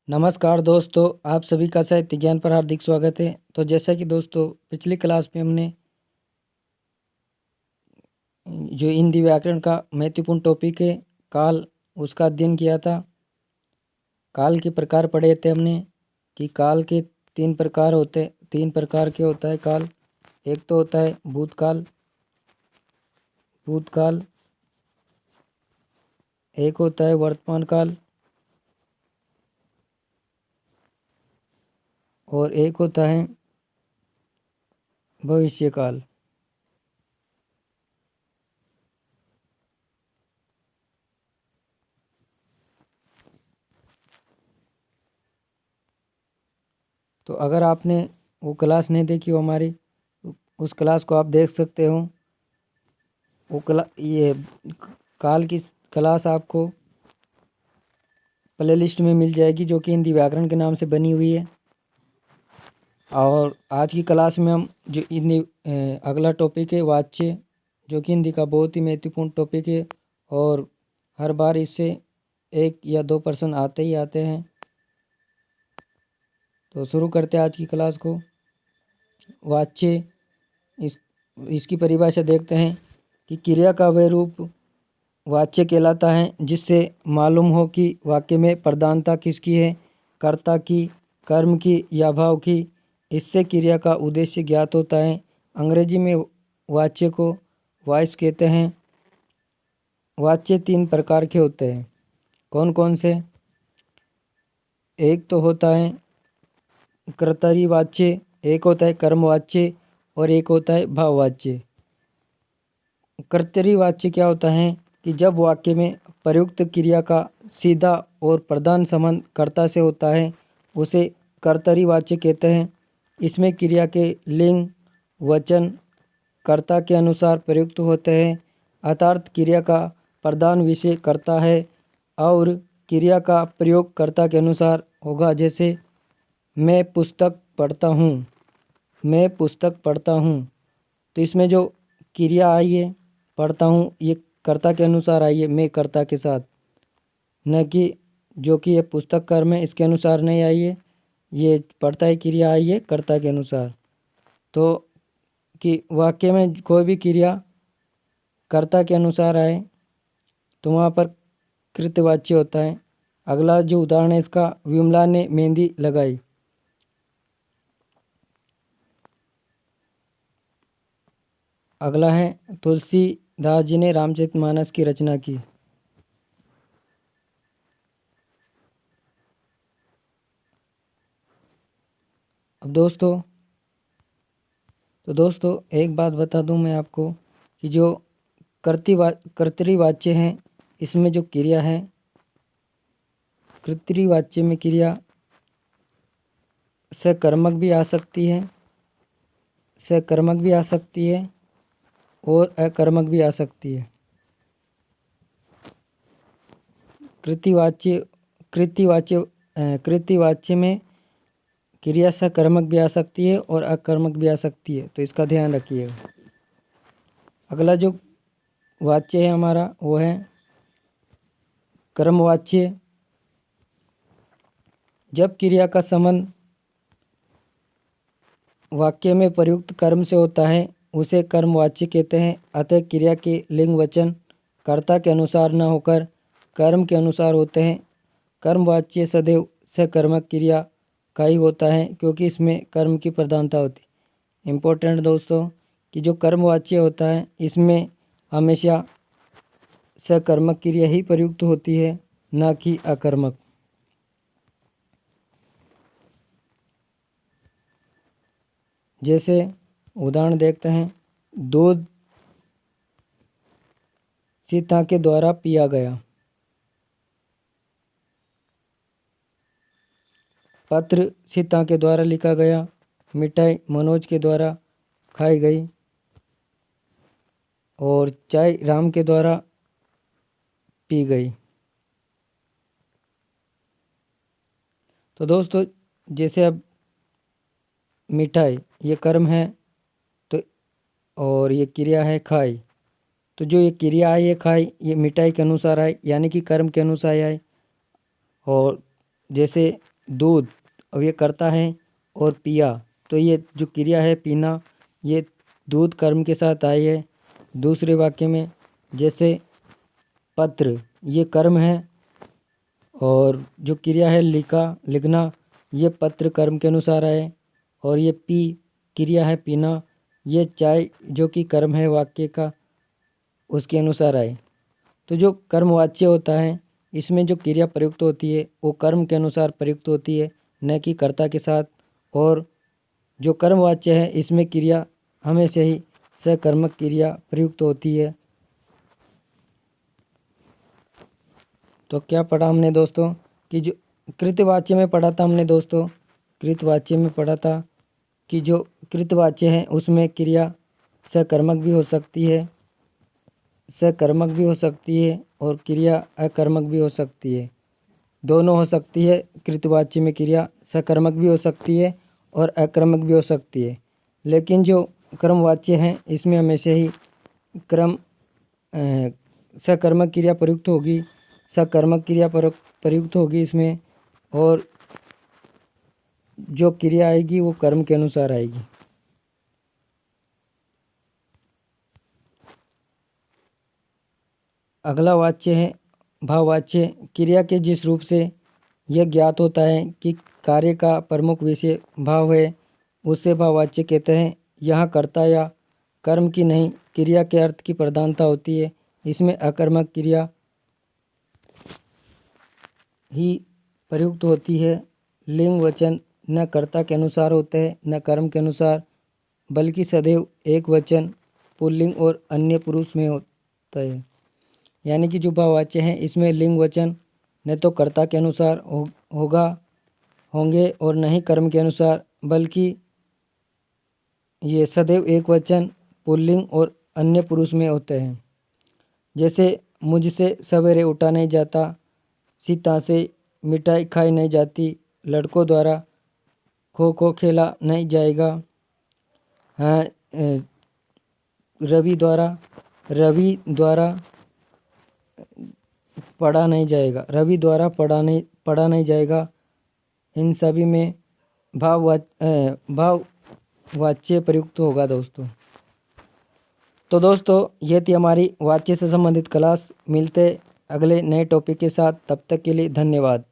नमस्कार दोस्तों, आप सभी का साहित्य ज्ञान पर हार्दिक स्वागत है। तो जैसा कि दोस्तों पिछली क्लास में हमने जो हिंदी व्याकरण का महत्वपूर्ण टॉपिक है काल, उसका अध्ययन किया था। काल के प्रकार पढ़े थे हमने कि काल के तीन प्रकार के होता है काल। एक तो होता है भूतकाल, एक होता है वर्तमान काल और एक होता है भविष्य काल। तो अगर आपने वो क्लास नहीं देखी हो हमारी, उस क्लास को आप देख सकते हो। ये काल की क्लास आपको प्ले लिस्ट में मिल जाएगी, जो कि हिंदी व्याकरण के नाम से बनी हुई है। और आज की क्लास में हम जो हिंदी अगला टॉपिक है वाच्य, जो कि हिंदी का बहुत ही महत्वपूर्ण टॉपिक है और हर बार इससे 1 या 2 प्रश्न आते ही आते हैं। तो शुरू करते हैं आज की क्लास को। वाच्य, इसकी परिभाषा देखते हैं कि क्रिया का वह रूप वाच्य कहलाता है जिससे मालूम हो कि वाक्य में प्रधानता किसकी है, कर्ता की, कर्म की या भाव की। इससे क्रिया का उद्देश्य ज्ञात होता है। अंग्रेजी में वाच्य को वॉइस कहते हैं। वाच्य 3 प्रकार के होते हैं। कौन कौन से? एक तो होता है कर्तरी वाच्य, एक होता है कर्मवाच्य और एक होता है भाववाच्य। कर्तरी वाच्य क्या होता है कि जब वाक्य में प्रयुक्त क्रिया का सीधा और प्रधान संबंध कर्ता से होता है, उसे कर्तरी वाच्य कहते हैं। इसमें क्रिया के लिंग वचन कर्ता के अनुसार प्रयुक्त होते हैं, अर्थात क्रिया का प्रधान विषय कर्ता है और क्रिया का प्रयोग कर्ता के अनुसार होगा। जैसे मैं पुस्तक पढ़ता हूँ, मैं पुस्तक पढ़ता हूँ। तो इसमें जो क्रिया आई है पढ़ता हूँ, ये कर्ता के अनुसार आई है, मैं कर्ता के साथ, न कि जो कि ये पुस्तक कर्म है इसके अनुसार नहीं आई है। ये पढ़ता है क्रिया आई है कर्ता के अनुसार। तो कि वाक्य में कोई भी क्रिया कर्ता के अनुसार आए तो वहाँ पर कृतवाच्य होता है। अगला जो उदाहरण है इसका, विमला ने मेहंदी लगाई। अगला है तुलसीदास जी ने रामचरितमानस की रचना की। अब दोस्तों एक बात बता दूं मैं आपको कि जो कर्तृवाच्य हैं, इसमें जो क्रिया है, कर्तृवाच्य में क्रिया सकर्मक भी आ सकती है, सकर्मक भी आ सकती है और अकर्मक भी आ सकती है। कृतिवाच्य में क्रिया सकर्मक भी आ सकती है और अकर्मक भी आ सकती है, तो इसका ध्यान रखिएगा। अगला जो वाच्य है हमारा वो है कर्मवाच्य। जब क्रिया का संबंध वाक्य में प्रयुक्त कर्म से होता है उसे कर्मवाच्य कहते हैं। अतः क्रिया के लिंग वचन कर्ता के अनुसार न होकर कर्म के अनुसार होते हैं। कर्मवाच्य सदैव सकर्मक क्रिया का ही होता है क्योंकि इसमें कर्म की प्रधानता होती है। इम्पोर्टेंट दोस्तों कि जो कर्मवाच्य होता है इसमें हमेशा सकर्मक क्रिया ही प्रयुक्त होती है, न कि अकर्मक। जैसे उदाहरण देखते हैं, दूध सीता के द्वारा पिया गया, पत्र सीता के द्वारा लिखा गया, मिठाई मनोज के द्वारा खाई गई और चाय राम के द्वारा पी गई। तो दोस्तों जैसे अब मिठाई ये कर्म है तो और ये क्रिया है खाई, तो जो ये क्रिया है ये खाई, ये मिठाई के अनुसार आए यानी कि कर्म के अनुसार आए। और जैसे दूध, अब ये कर्ता है, और पिया, तो ये जो क्रिया है पीना, ये दूध कर्म के साथ आई है। दूसरे वाक्य में जैसे पत्र, ये कर्म है, और जो क्रिया है लिखना, ये पत्र कर्म के अनुसार है। और ये पी क्रिया है पीना, ये चाय जो कि कर्म है वाक्य का, उसके अनुसार आए। तो जो कर्मवाच्य होता है, इसमें जो क्रिया प्रयुक्त होती है वो कर्म के अनुसार प्रयुक्त होती है, न कि कर्ता के साथ। और जो कर्मवाच्य है, इसमें क्रिया हमेशा ही सकर्मक क्रिया प्रयुक्त होती है। तो क्या पढ़ा हमने दोस्तों कि जो कृतवाच्य में पढ़ा था हमने दोस्तों, कृतवाच्य में पढ़ा था कि जो कृतवाच्य है उसमें क्रिया सकर्मक भी हो सकती है, सकर्मक भी हो सकती है, और क्रिया अकर्मक भी हो सकती है, दोनों हो सकती है। कृतवाच्य में क्रिया सकर्मक भी हो सकती है और अकर्मक भी हो सकती है। लेकिन जो कर्मवाच्य हैं, इसमें हमेशा ही सकर्मक क्रिया प्रयुक्त होगी, सकर्मक क्रिया प्रयुक्त होगी इसमें, और जो क्रिया आएगी वो कर्म के अनुसार आएगी। अगला वाच्य है भाववाच्य। क्रिया के जिस रूप से यह ज्ञात होता है कि कार्य का प्रमुख विषय भाव है, उसे भाववाच्य कहते हैं। यहाँ कर्ता या कर्म की नहीं, क्रिया के अर्थ की प्रधानता होती है। इसमें अकर्मक क्रिया ही प्रयुक्त होती है। लिंग वचन न कर्ता के अनुसार होते हैं न कर्म के अनुसार, बल्कि सदैव एक वचन पुल्लिंग और अन्य पुरुष में होता है। यानी कि जो भाववाच्य हैं, इसमें लिंग वचन न तो कर्ता के अनुसार होंगे और न ही कर्म के अनुसार, बल्कि ये सदैव एक वचन पुल्लिंग और अन्य पुरुष में होते हैं। जैसे मुझसे सवेरे उठा नहीं जाता, सीता से मिठाई खाई नहीं जाती, लड़कों द्वारा खो खो खेला नहीं जाएगा, हाँ, रवि द्वारा पढ़ा नहीं जाएगा, रवि द्वारा पढ़ा नहीं जाएगा। इन सभी में भाववाच्य प्रयुक्त होगा दोस्तों। तो दोस्तों, ये थी हमारी वाच्य से संबंधित क्लास। मिलते अगले नए टॉपिक के साथ, तब तक के लिए धन्यवाद।